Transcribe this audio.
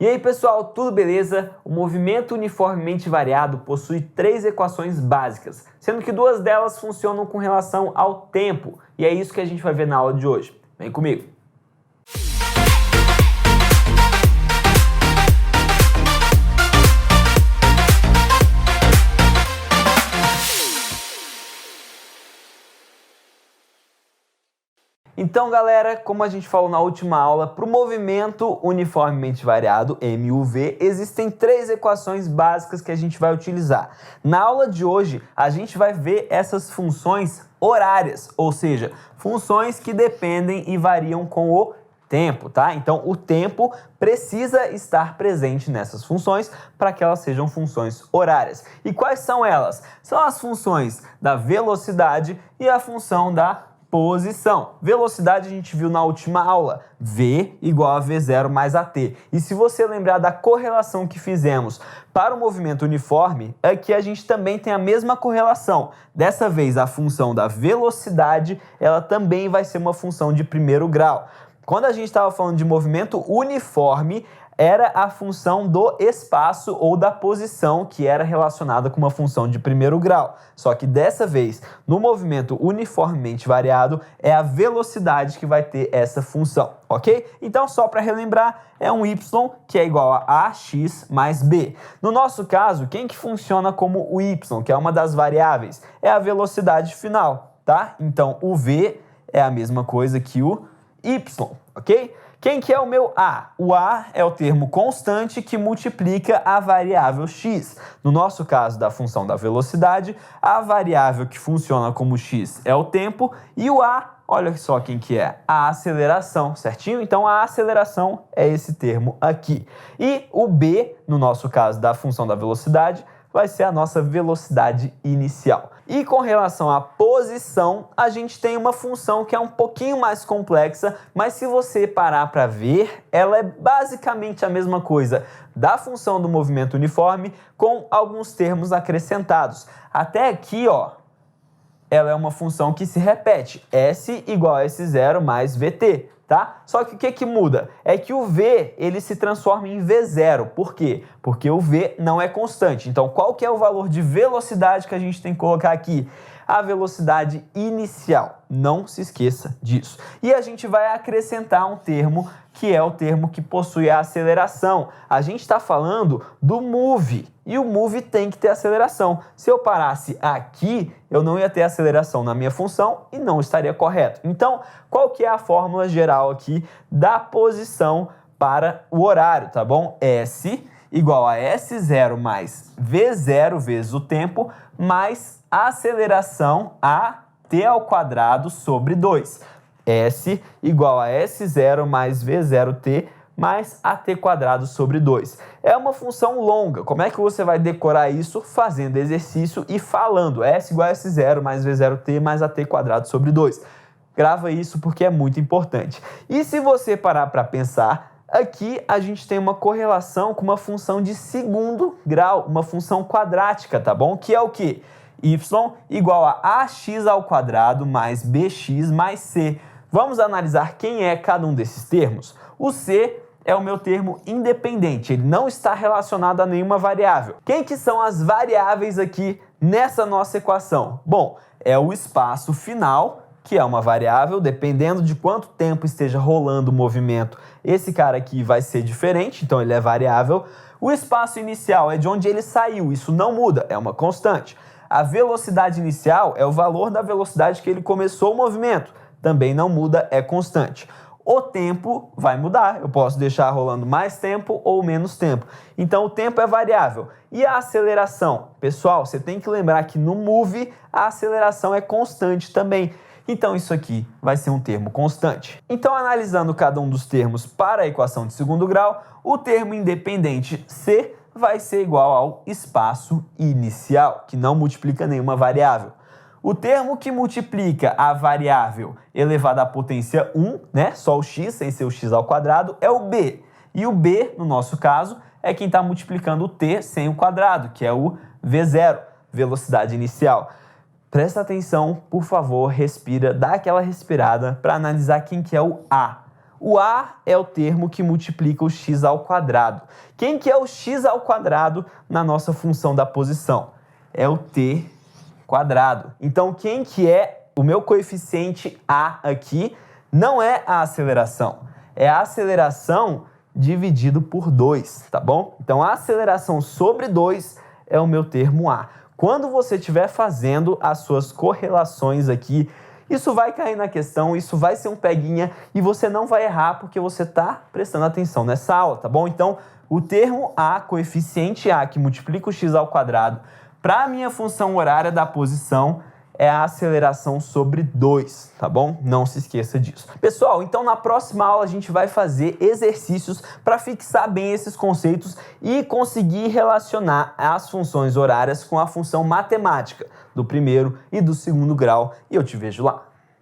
E aí pessoal, tudo beleza? O movimento uniformemente variado possui 3 equações básicas, sendo que 2 delas funcionam com relação ao tempo. E é isso que a gente vai ver na aula de hoje. Vem comigo! Então galera, como a gente falou na última aula, para o movimento uniformemente variado, MUV, existem 3 equações básicas que a gente vai utilizar. Na aula de hoje, a gente vai ver essas funções horárias, ou seja, funções que dependem e variam com o tempo, tá? Então o tempo precisa estar presente nessas funções para que elas sejam funções horárias. E quais são elas? São as funções da velocidade e a função da posição. Velocidade a gente viu na última aula, V igual a V0 mais AT. E se você lembrar da correlação que fizemos para o movimento uniforme, aqui a gente também tem a mesma correlação. Dessa vez a função da velocidade, ela também vai ser uma função de primeiro grau. Quando a gente estava falando de movimento uniforme, era a função do espaço ou da posição que era relacionada com uma função de primeiro grau. Só que dessa vez, no movimento uniformemente variado, é a velocidade que vai ter essa função, ok? Então, só para relembrar, é um y que é igual a ax mais b. No nosso caso, quem que funciona como o y, que é uma das variáveis? É a velocidade final, tá? Então, o v é a mesma coisa que o y, ok? Quem que é o meu a? O a é o termo constante que multiplica a variável x. No nosso caso da função da velocidade, a variável que funciona como x é o tempo e o a, olha só quem que é, a aceleração, certinho? Então a aceleração é esse termo aqui. E o b, no nosso caso da função da velocidade, vai ser a nossa velocidade inicial. E com relação à posição, a gente tem uma função que é um pouquinho mais complexa, mas se você parar para ver, ela é basicamente a mesma coisa da função do movimento uniforme com alguns termos acrescentados. Até aqui, ó, ela é uma função que se repete, S igual a S0 mais VT. Tá? Só que o que muda? É que o V ele se transforma em V0. Por quê? Porque o V não é constante. Então, qual que é o valor de velocidade que a gente tem que colocar aqui? A velocidade inicial. Não se esqueça disso. E a gente vai acrescentar um termo que é o termo que possui a aceleração. A gente está falando do move. E o move tem que ter aceleração. Se eu parasse aqui, eu não ia ter aceleração na minha função e não estaria correto. Então, qual que é a fórmula geral aqui da posição para o horário, tá bom? S igual a S0 mais V0 vezes o tempo, mais a aceleração AT ao quadrado sobre 2. S igual a S0 mais V0t mais AT quadrado sobre 2. É uma função longa. Como é que você vai decorar isso? Fazendo exercício e falando. S igual a S0 mais V0t mais AT quadrado sobre 2. Grava isso porque é muito importante. E se você parar para pensar, aqui a gente tem uma correlação com uma função de segundo grau, uma função quadrática, tá bom? Que é o quê? Y igual a ax ao quadrado mais bx mais c. Vamos analisar quem é cada um desses termos? O c é o meu termo independente, ele não está relacionado a nenhuma variável. Quem que são as variáveis aqui nessa nossa equação? Bom, é o espaço final, que é uma variável, dependendo de quanto tempo esteja rolando o movimento, esse cara aqui vai ser diferente, então ele é variável. O espaço inicial é de onde ele saiu, isso não muda, é uma constante. A velocidade inicial é o valor da velocidade que ele começou o movimento, também não muda, é constante. O tempo vai mudar, eu posso deixar rolando mais tempo ou menos tempo. Então o tempo é variável. E a aceleração? Pessoal, você tem que lembrar que no move a aceleração é constante também. Então isso aqui vai ser um termo constante. Então analisando cada um dos termos para a equação de segundo grau, o termo independente C vai ser igual ao espaço inicial, que não multiplica nenhuma variável. O termo que multiplica a variável elevada à potência 1, né, só o x, sem ser o x ao quadrado, é o b. E o b, no nosso caso, é quem está multiplicando o t sem o quadrado, que é o v0, velocidade inicial. Presta atenção, por favor, respira, dá aquela respirada para analisar quem que é o a. O a é o termo que multiplica o x ao quadrado. Quem que é o x ao quadrado na nossa função da posição? É o t quadrado. Então, quem que é o meu coeficiente a aqui? Não é a aceleração, é a aceleração dividido por 2, tá bom? Então, a aceleração sobre 2 é o meu termo a. Quando você estiver fazendo as suas correlações aqui, isso vai cair na questão, isso vai ser um peguinha e você não vai errar porque você está prestando atenção nessa aula, tá bom? Então, o termo a, coeficiente a, que multiplica o x ao quadrado, para a minha função horária da posição, é a aceleração sobre 2, tá bom? Não se esqueça disso. Pessoal, então na próxima aula a gente vai fazer exercícios para fixar bem esses conceitos e conseguir relacionar as funções horárias com a função matemática do primeiro e do segundo grau. E eu te vejo lá.